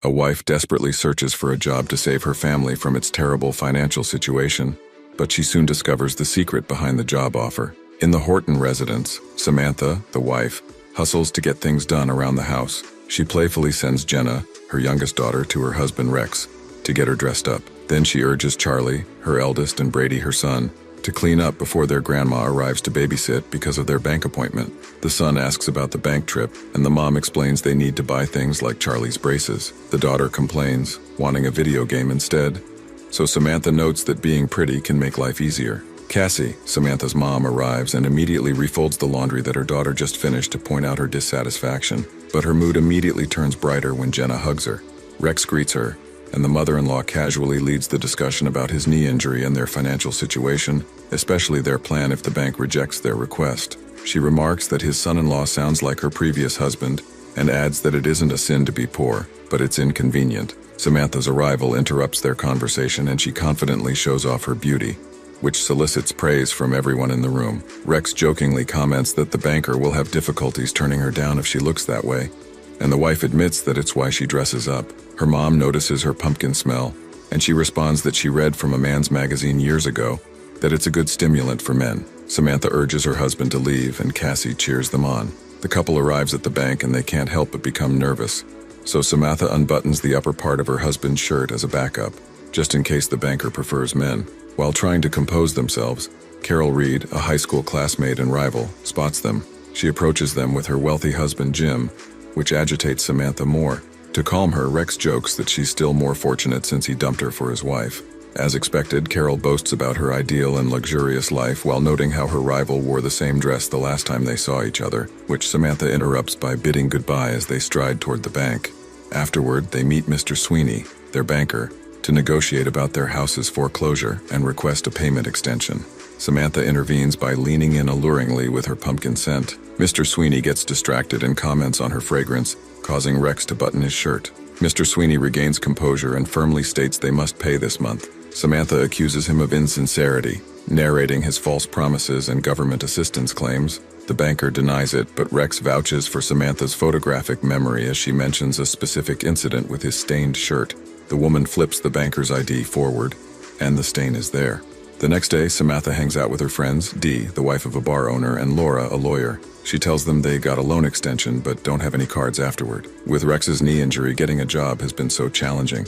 A wife desperately searches for a job to save her family from its terrible financial situation, but she soon discovers the secret behind the job offer. In the Horton residence, Samantha, the wife, hustles to get things done around the house. She playfully sends Jenna, her youngest daughter, to her husband Rex to get her dressed up. Then she urges Charlie, her eldest, and Brady, her son, to clean up before their grandma arrives to babysit because of their bank appointment. The son asks about the bank trip, and the mom explains they need to buy things like Charlie's braces. The daughter complains, wanting a video game instead. So Samantha notes that being pretty can make life easier. Cassie, Samantha's mom, arrives and immediately refolds the laundry that her daughter just finished to point out her dissatisfaction. But her mood immediately turns brighter when Jenna hugs her. Rex greets her, and the mother-in-law casually leads the discussion about his knee injury and their financial situation, especially their plan if the bank rejects their request. She remarks that his son-in-law sounds like her previous husband and adds that it isn't a sin to be poor, but it's inconvenient. Samantha's arrival interrupts their conversation and she confidently shows off her beauty, which solicits praise from everyone in the room. Rex jokingly comments that the banker will have difficulties turning her down if she looks that way, and the wife admits that it's why she dresses up. Her mom notices her pumpkin smell, and she responds that she read from a man's magazine years ago that it's a good stimulant for men. Samantha urges her husband to leave, and Cassie cheers them on. The couple arrives at the bank and they can't help but become nervous, so Samantha unbuttons the upper part of her husband's shirt as a backup, just in case the banker prefers men. While trying to compose themselves, Carol Reed, a high school classmate and rival, spots them. She approaches them with her wealthy husband Jim, which agitates Samantha more. To calm her, Rex jokes that she's still more fortunate since he dumped her for his wife. As expected, Carol boasts about her ideal and luxurious life while noting how her rival wore the same dress the last time they saw each other, which Samantha interrupts by bidding goodbye as they stride toward the bank. Afterward, they meet Mr. Sweeney, their banker, to negotiate about their house's foreclosure and request a payment extension. Samantha intervenes by leaning in alluringly with her pumpkin scent. Mr. Sweeney gets distracted and comments on her fragrance, causing Rex to button his shirt. Mr. Sweeney regains composure and firmly states they must pay this month. Samantha accuses him of insincerity, narrating his false promises and government assistance claims. The banker denies it, but Rex vouches for Samantha's photographic memory as she mentions a specific incident with his stained shirt. The woman flips the banker's ID forward, and the stain is there. The next day, Samantha hangs out with her friends, Dee, the wife of a bar owner, and Laura, a lawyer. She tells them they got a loan extension but don't have any cards afterward. With Rex's knee injury, getting a job has been so challenging,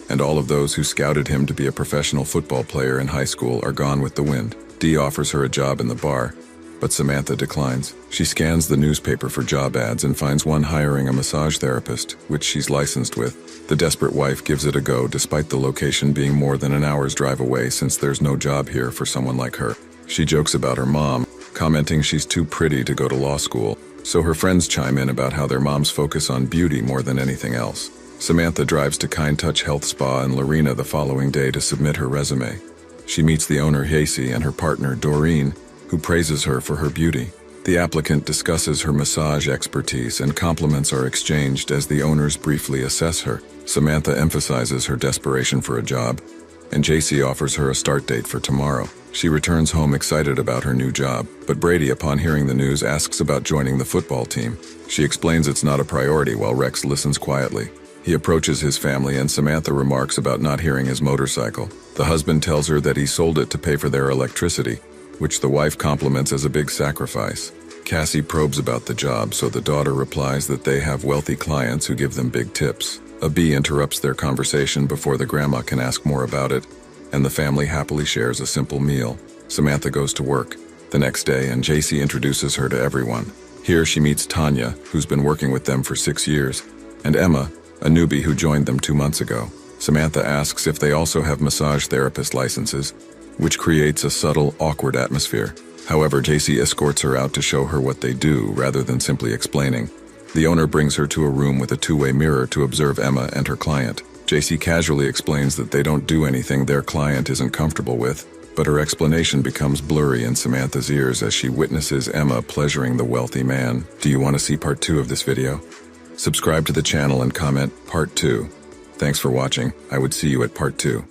and all of those who scouted him to be a professional football player in high school are gone with the wind. Dee offers her a job in the bar, but Samantha declines. She scans the newspaper for job ads and finds one hiring a massage therapist, which she's licensed with. The desperate wife gives it a go despite the location being more than an hour's drive away since there's no job here for someone like her. She jokes about her mom, commenting she's too pretty to go to law school, so her friends chime in about how their moms focus on beauty more than anything else. Samantha drives to Kind Touch Health Spa in Lorena the following day to submit her resume. She meets the owner Hasey and her partner Doreen, who praises her for her beauty. The applicant discusses her massage expertise and compliments are exchanged as the owners briefly assess her. Samantha emphasizes her desperation for a job, and JC offers her a start date for tomorrow. She returns home excited about her new job, but Brady, upon hearing the news, asks about joining the football team. She explains it's not a priority while Rex listens quietly. He approaches his family and Samantha remarks about not hearing his motorcycle. The husband tells her that he sold it to pay for their electricity, which the wife compliments as a big sacrifice. Cassie probes about the job, so the daughter replies that they have wealthy clients who give them big tips. A bee interrupts their conversation before the grandma can ask more about it, and the family happily shares a simple meal. Samantha goes to work the next day, and JC introduces her to everyone. Here she meets Tanya, who's been working with them for 6 years, and Emma, a newbie who joined them 2 months ago. Samantha asks if they also have massage therapist licenses, which creates a subtle, awkward atmosphere. However, JC escorts her out to show her what they do rather than simply explaining. The owner brings her to a room with a two-way mirror to observe Emma and her client. JC casually explains that they don't do anything their client isn't comfortable with, but her explanation becomes blurry in Samantha's ears as she witnesses Emma pleasuring the wealthy man. Do you want to see part 2 of this video? Subscribe to the channel and comment part 2. Thanks for watching. I would see you at part 2.